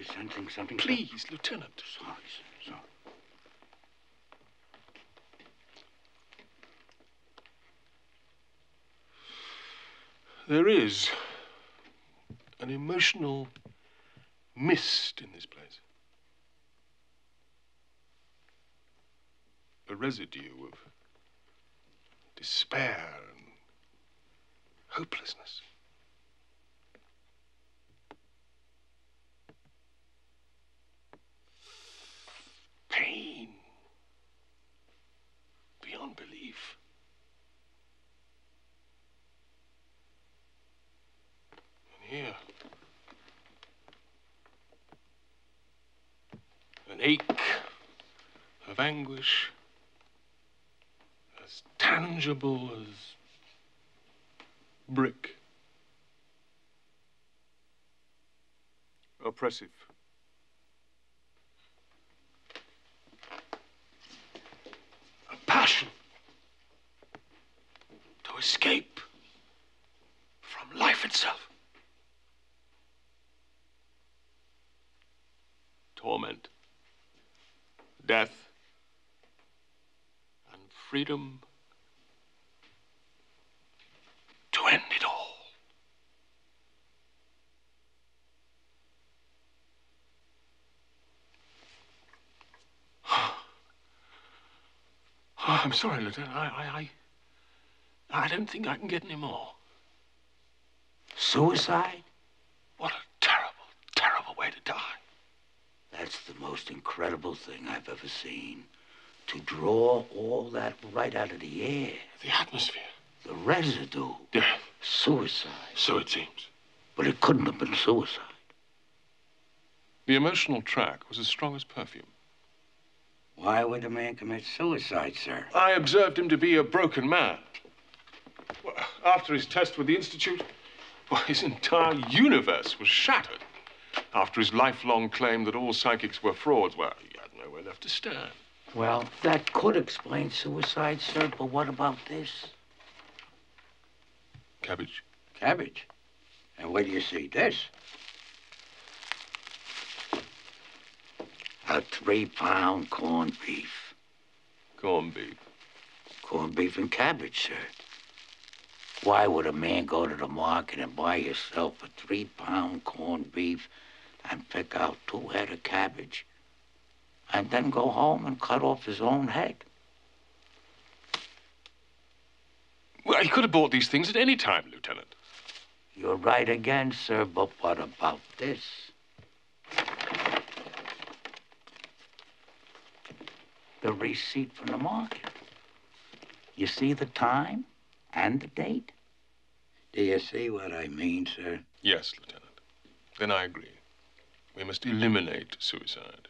you sensing something? Please, Lieutenant. Sorry, sir. Sorry. There is an emotional mist in this place. A residue of despair and hopelessness. Pain beyond belief. And here, an ache of anguish as tangible as brick. Oppressive. A passion to escape from life itself. Torment, death, and freedom to end it all. Oh, I'm sorry, Lieutenant. I don't think I can get any more. Suicide? What a terrible, terrible way to die. That's the most incredible thing I've ever seen. To draw all that right out of the air. The atmosphere. The residue. Death. Suicide. So it seems. But it couldn't have been suicide. The emotional track was as strong as perfume. Why would a man commit suicide, sir? I observed him to be a broken man. Well, after his test with the Institute, well, his entire universe was shattered. After his lifelong claim that all psychics were frauds, well, he had nowhere left to stand. Well, that could explain suicide, sir, but what about this? Cabbage. Cabbage? And where do you see this? A 3-pound corned beef. Corned beef. Corned beef and cabbage, sir. Why would a man go to the market and buy yourself a 3-pound corned beef and pick out 2 head of cabbage and then go home and cut off his own head? Well, he could have bought these things at any time, Lieutenant. You're right again, sir, but what about this? The receipt from the market. You see the time and the date? Do you see what I mean, sir? Yes, Lieutenant. Then I agree. We must eliminate suicide.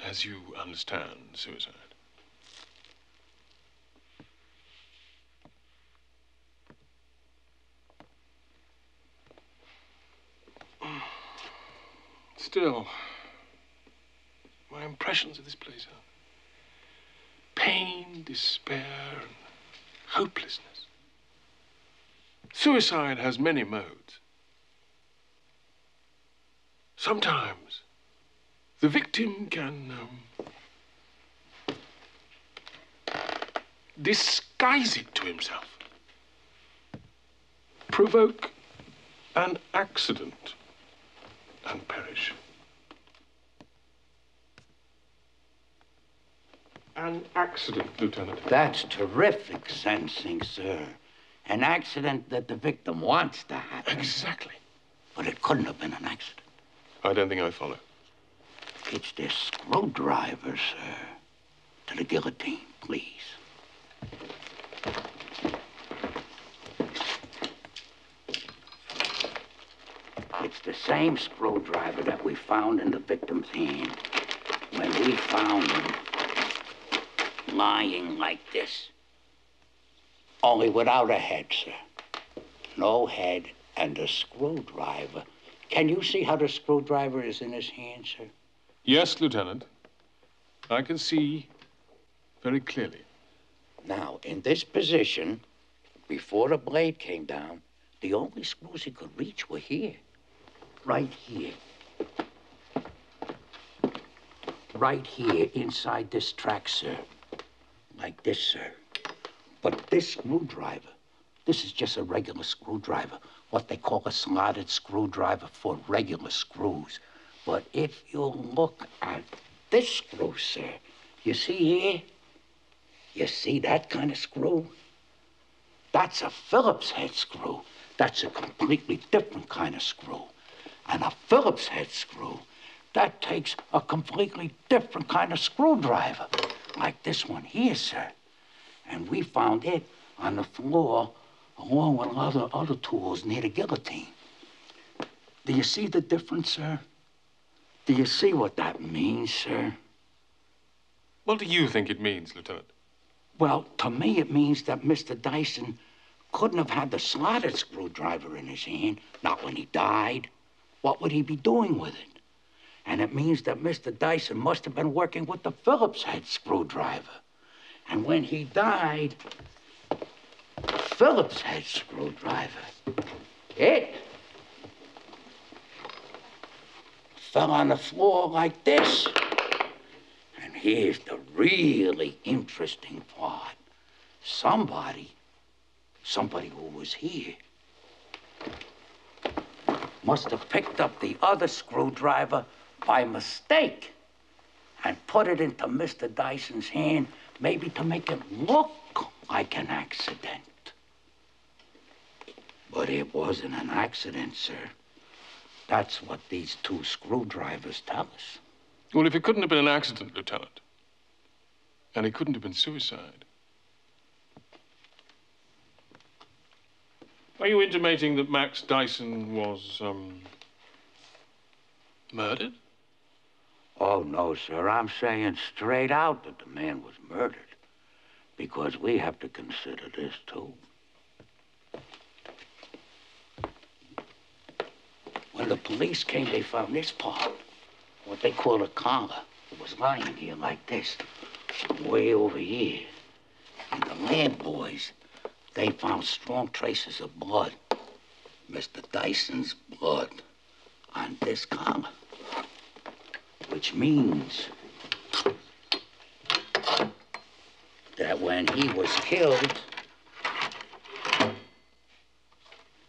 As you understand suicide. Still, my impressions of this place are pain, despair, and hopelessness. Suicide has many modes. Sometimes the victim can disguise it to himself, provoke an accident, and perish. An accident, Lieutenant. That's terrific sensing, sir. An accident that the victim wants to happen. Exactly. But it couldn't have been an accident. I don't think I follow. It's this screwdriver, sir. To the guillotine, please. It's the same screwdriver that we found in the victim's hand when we found him lying like this. Only without a head, sir. No head and a screwdriver. Can you see how the screwdriver is in his hand, sir? Yes, Lieutenant. I can see very clearly. Now, in this position, before the blade came down, the only screws he could reach were here. Right here. right here inside this track, sir. Like this, sir. But this screwdriver, this is just a regular screwdriver. What they call a slotted screwdriver for regular screws. But if you look at this screw, sir, you see here? You see that kind of screw? That's a Phillips head screw. That's a completely different kind of screw. And a Phillips head screw, that takes a completely different kind of screwdriver, like this one here, sir. And we found it on the floor along with other tools near the guillotine. Do you see the difference, sir? Do you see what that means, sir? What do you think it means, Lieutenant? Well, to me, it means that Mr. Dyson couldn't have had the slotted screwdriver in his hand, not when he died. What would he be doing with it? And it means that Mr. Dyson must have been working with the Phillips head screwdriver. And when he died, Phillips head screwdriver, it fell on the floor like this. And here's the really interesting part. Somebody who was here must have picked up the other screwdriver by mistake and put it into Mr. Dyson's hand, maybe to make it look like an accident. But it wasn't an accident, sir. That's what these two screwdrivers tell us. Well, if it couldn't have been an accident, Lieutenant, and it couldn't have been suicide, are you intimating that Max Dyson was, murdered? Oh, no, sir. I'm saying straight out that the man was murdered. Because we have to consider this, too. When the police came, they found this part, what they call a collar. It was lying here like this, way over here. And the lab boys, they found strong traces of blood. Mr. Dyson's blood on this collar. Which means that when he was killed,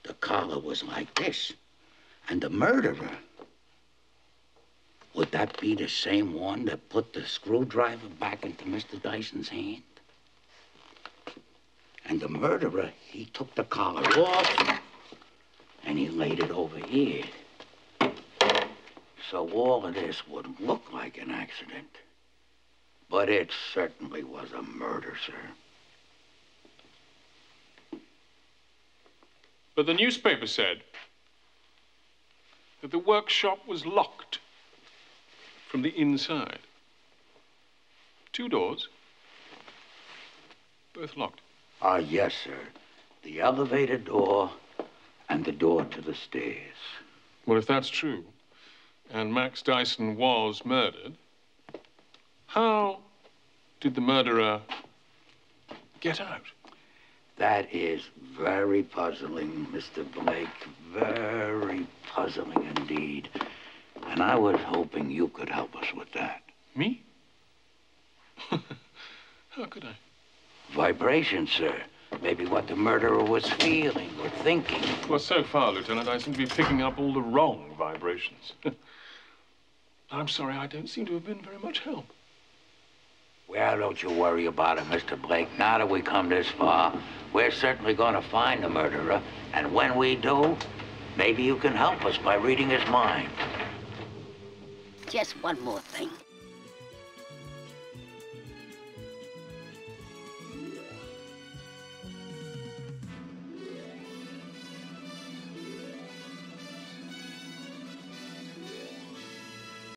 the collar was like this. And the murderer, would that be the same one that put the screwdriver back into Mr. Dyson's hand? And the murderer, he took the collar off and he laid it over here. So all of this would look like an accident. But it certainly was a murder, sir. But the newspaper said that the workshop was locked from the inside. 2 doors, both locked. Yes, sir. The elevator door and the door to the stairs. Well, if that's true, and Max Dyson was murdered, how did the murderer get out? That is very puzzling, Mr. Blake. Very puzzling indeed. And I was hoping you could help us with that. Me? How could I? Vibration, sir. Maybe what the murderer was feeling or thinking. Well, so far, Lieutenant, I seem to be picking up all the wrong vibrations. I'm sorry, I don't seem to have been very much help. Well, don't you worry about it, Mr. Blake. Now that we come this far, we're certainly going to find the murderer. And when we do, maybe you can help us by reading his mind. Just one more thing.